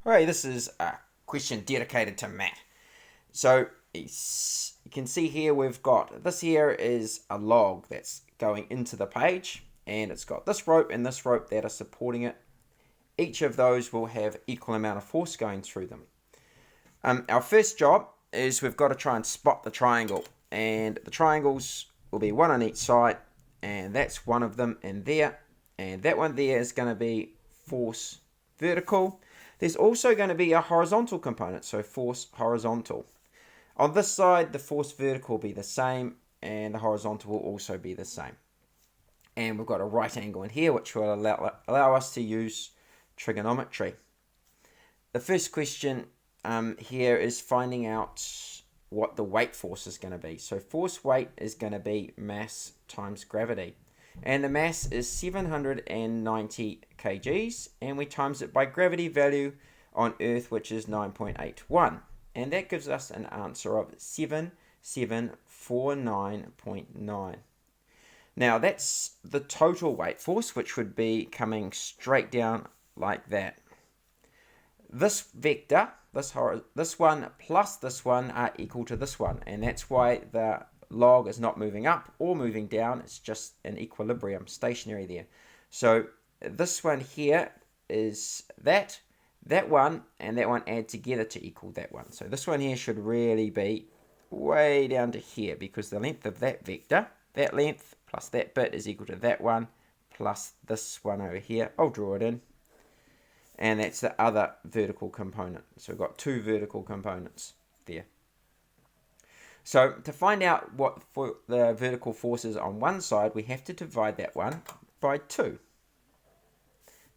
Okay, this is a question dedicated to Matt. So you can see here we've got, this here is a log that's going into the page, and it's got this rope and this rope that are supporting it. Each of those will have equal amount of force going through them. Our first job is we've got to try and spot the triangle, and the triangles will be one on each side, and that's one of them in there, and that one there is going to be force vertical. There's also going to be a horizontal component, so force horizontal. On this side, the force vertical will be the same, and the horizontal will also be the same. And we've got a right angle in here, which will allow us to use trigonometry. The first question here is finding out what the weight force is going to be. So force weight is going to be mass times gravity. And the mass is 790 kgs, and we times it by gravity value on Earth, which is 9.81. And that gives us an answer of 7749.9. Now that's the total weight force, which would be coming straight down like that. This vector, this one plus this one are equal to this one, and that's why the log is not moving up or moving down. It's just in equilibrium, stationary there. So this one here is that one and that one add together to equal that one. So this one here should really be way down to here, because the length of that vector, that length plus that bit, is equal to that one plus this one over here. I'll draw it in. And that's the other vertical component. So we've got two vertical components there. So to find out what for the vertical force is on one side, we have to divide that one by 2.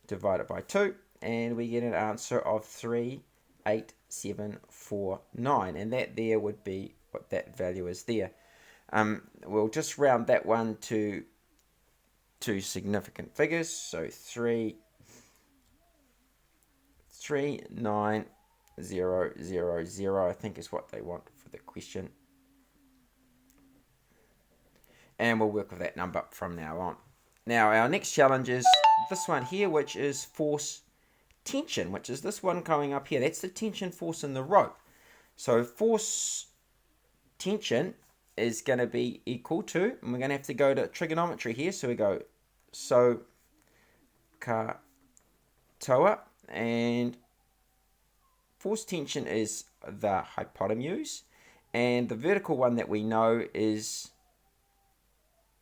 Divide it by 2, and we get an answer of 38749. And that there would be what that value is there. We'll just round that one to two significant figures. So 39000, I think, is what they want for the question. And we'll work with that number from now on. Now our next challenge is this one here, which is force tension, which is this one coming up here. That's the tension force in the rope. So force tension is going to be equal to, and we're going to have to go to trigonometry here. So we go SOHCAHTOA, and force tension is the hypotenuse, and the vertical one that we know is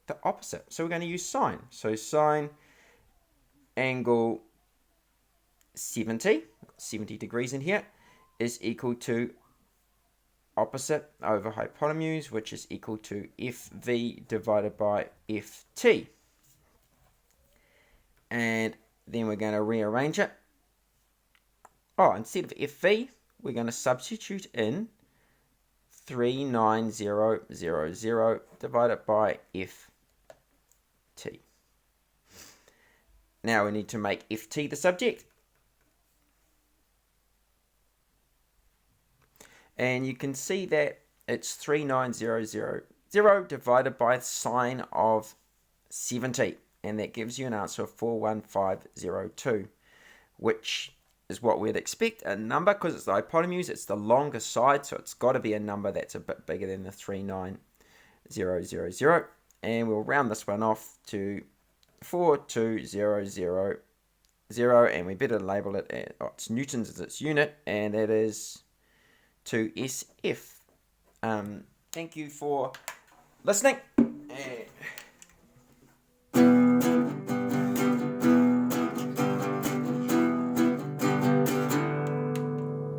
the opposite. So we're going to use sine. So sine angle 70 degrees in here, is equal to opposite over hypotenuse, which is equal to FV divided by FT. And then we're going to rearrange it. Instead of FV, we're going to substitute in 39000 divided by FT. Now we need to make FT the subject. And you can see that it's 39000 divided by sine of 70. And that gives you an answer of 41502, which is what we'd expect. A number, because it's the hypotenuse, it's the longer side, so it's got to be a number that's a bit bigger than the 39000. And we'll round this one off to 42000, and we better label it as, it's newtons as its unit, and that is to SF. Thank you for listening.